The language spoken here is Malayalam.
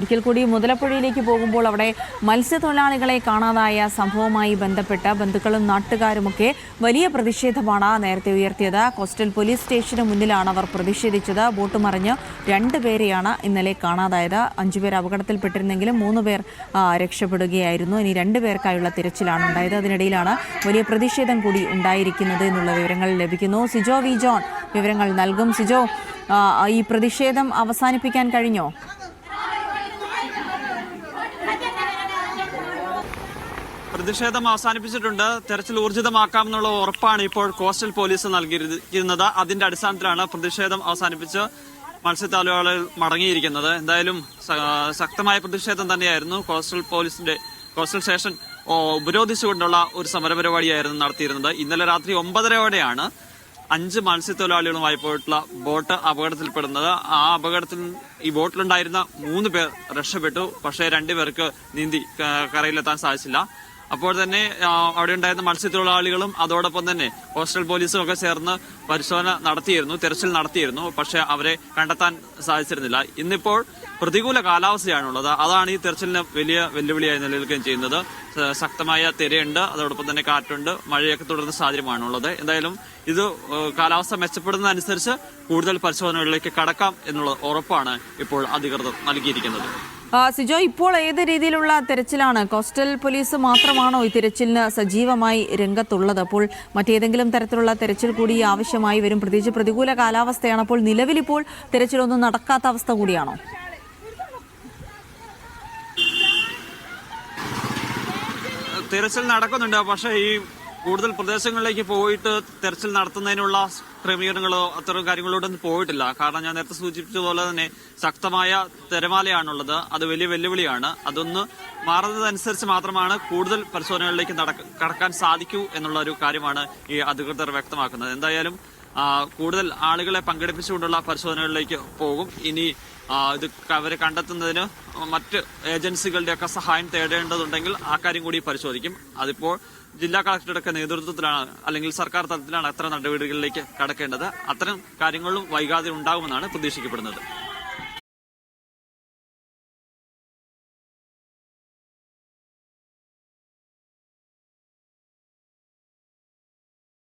ഒരിക്കൽ കൂടി മുതലപ്പുഴയിലേക്ക് പോകുമ്പോൾ അവിടെ മത്സ്യത്തൊഴിലാളികളെ കാണാതായ സംഭവവുമായി ബന്ധപ്പെട്ട് ബന്ധുക്കളും നാട്ടുകാരുമൊക്കെ വലിയ പ്രതിഷേധമാണ് നേരത്തെ ഉയർത്തിയത്. കോസ്റ്റൽ പോലീസ് സ്റ്റേഷന് മുന്നിലാണ് അവർ പ്രതിഷേധിച്ചത്. ബോട്ട് മറിഞ്ഞ് 2 പേരെയാണ് ഇന്നലെ കാണാതായത്. 5 പേർ അപകടത്തിൽപ്പെട്ടിരുന്നെങ്കിലും 3 പേർ രക്ഷപ്പെടുകയായിരുന്നു. ഇനി 2 പേർക്കായുള്ള തിരച്ചിലാണ് ഉണ്ടായത്. അതിനിടയിലാണ് വലിയ പ്രതിഷേധം കൂടി ഉണ്ടായിരിക്കുന്നത് എന്നുള്ള വിവരങ്ങൾ ലഭിക്കുന്നു. സിജോ വി ജോൺ വിവരങ്ങൾ നൽകും. സിജോ, ഈ പ്രതിഷേധം അവസാനിപ്പിക്കാൻ കഴിഞ്ഞോ? പ്രതിഷേധം അവസാനിപ്പിച്ചിട്ടുണ്ട്. തെരച്ചിൽ ഊർജിതമാക്കാമെന്നുള്ള ഉറപ്പാണ് ഇപ്പോൾ കോസ്റ്റൽ പോലീസ് നൽകിയിരിക്കുന്നത്. അതിന്റെ അടിസ്ഥാനത്തിലാണ് പ്രതിഷേധം അവസാനിപ്പിച്ച് മത്സ്യത്തൊഴിലാളികൾ മടങ്ങിയിരിക്കുന്നത്. എന്തായാലും ശക്തമായ പ്രതിഷേധം തന്നെയായിരുന്നു. കോസ്റ്റൽ സ്റ്റേഷൻ ഉപരോധിച്ചുകൊണ്ടുള്ള ഒരു സമരപരിപാടിയായിരുന്നു നടത്തിയിരുന്നത്. ഇന്നലെ രാത്രി 9:30യോടെയാണ് 5 മത്സ്യത്തൊഴിലാളികളുമായി പോയിട്ടുള്ള ബോട്ട് അപകടത്തിൽപ്പെടുന്നത്. ആ അപകടത്തിൽ ഈ ബോട്ടിലുണ്ടായിരുന്ന 3 പേർ രക്ഷപ്പെട്ടു. പക്ഷേ 2 പേർക്ക് നീന്തി കരയിലെത്താൻ സാധിച്ചില്ല. അപ്പോൾ തന്നെ അവിടെ ഉണ്ടായിരുന്ന മത്സ്യത്തൊഴിലാളികളും അതോടൊപ്പം തന്നെ കോസ്റ്റൽ പോലീസും ഒക്കെ ചേർന്ന് പരിശോധന നടത്തിയിരുന്നു, തെരച്ചിൽ നടത്തിയിരുന്നു. പക്ഷെ അവരെ കണ്ടെത്താൻ സാധിച്ചിരുന്നില്ല. ഇന്നിപ്പോൾ പ്രതികൂല കാലാവസ്ഥയാണുള്ളത്. അതാണ് ഈ തെരച്ചിലിന് വലിയ വെല്ലുവിളിയായി നിലനിൽക്കുകയും ചെയ്യുന്നത്. ശക്തമായ തിരയുണ്ട്, അതോടൊപ്പം തന്നെ കാറ്റുണ്ട്, മഴയൊക്കെ തുടരുന്ന സാഹചര്യമാണുള്ളത്. എന്തായാലും ഇത് കാലാവസ്ഥ മെച്ചപ്പെടുന്നതനുസരിച്ച് കൂടുതൽ പരിശോധനകളിലേക്ക് കടക്കാം എന്നുള്ള ഉറപ്പാണ് ഇപ്പോൾ അധികൃതർ നൽകിയിരിക്കുന്നത്. സിജോ, ഇപ്പോൾ ഏത് രീതിയിലുള്ള തെരച്ചിലാണ്? കോസ്റ്റൽ പോലീസ് മാത്രമാണോ ഈ തെരച്ചിലിന് സജീവമായി രംഗത്തുള്ളത്? അപ്പോൾ മറ്റേതെങ്കിലും തരത്തിലുള്ള തെരച്ചിൽ കൂടി ആവശ്യമായി വരും? പ്രത്യേകിച്ച് പ്രതികൂല കാലാവസ്ഥയാണ്. അപ്പോൾ നിലവിലിപ്പോൾ തെരച്ചിലൊന്നും നടക്കാത്ത അവസ്ഥ കൂടിയാണോ? തെരച്ചിൽ നടക്കുന്നുണ്ട്. പക്ഷേ ഈ കൂടുതൽ പ്രദേശങ്ങളിലേക്ക് പോയിട്ട് തെരച്ചിൽ നടത്തുന്നതിനുള്ള ക്രമീകരണങ്ങളോ അത്തരം കാര്യങ്ങളോടൊന്നും പോയിട്ടില്ല. കാരണം ഞാൻ നേരത്തെ സൂചിപ്പിച്ചതുപോലെ തന്നെ ശക്തമായ തിരമാലയാണുള്ളത്. അത് വലിയ വെല്ലുവിളിയാണ്. അതൊന്ന് മാറുന്നതനുസരിച്ച് മാത്രമാണ് കൂടുതൽ പരിശോധനകളിലേക്ക് കടക്കാൻ സാധിക്കൂ എന്നുള്ള ഒരു കാര്യമാണ് ഈ അധികൃതർ വ്യക്തമാക്കുന്നത്. എന്തായാലും കൂടുതൽ ആളുകളെ പങ്കെടുപ്പിച്ചുകൊണ്ടുള്ള പരിശോധനകളിലേക്ക് പോകും. ഇനി ഇത് അവരെ കണ്ടെത്തുന്നതിന് മറ്റ് ഏജൻസികളുടെയൊക്കെ സഹായം തേടേണ്ടതുണ്ടെങ്കിൽ ആ കാര്യം കൂടി പരിശോധിക്കും. അതിപ്പോൾ ജില്ലാ കളക്ടറുടെ നേതൃത്വത്തിലാണ് അല്ലെങ്കിൽ സർക്കാർ തലത്തിലാണ് അത്തരം നടപടികളിലേക്ക് കടക്കേണ്ടത്. അത്തരം കാര്യങ്ങളും വൈകാതെ ഉണ്ടാകുമെന്നാണ് പ്രതീക്ഷിക്കപ്പെടുന്നത്.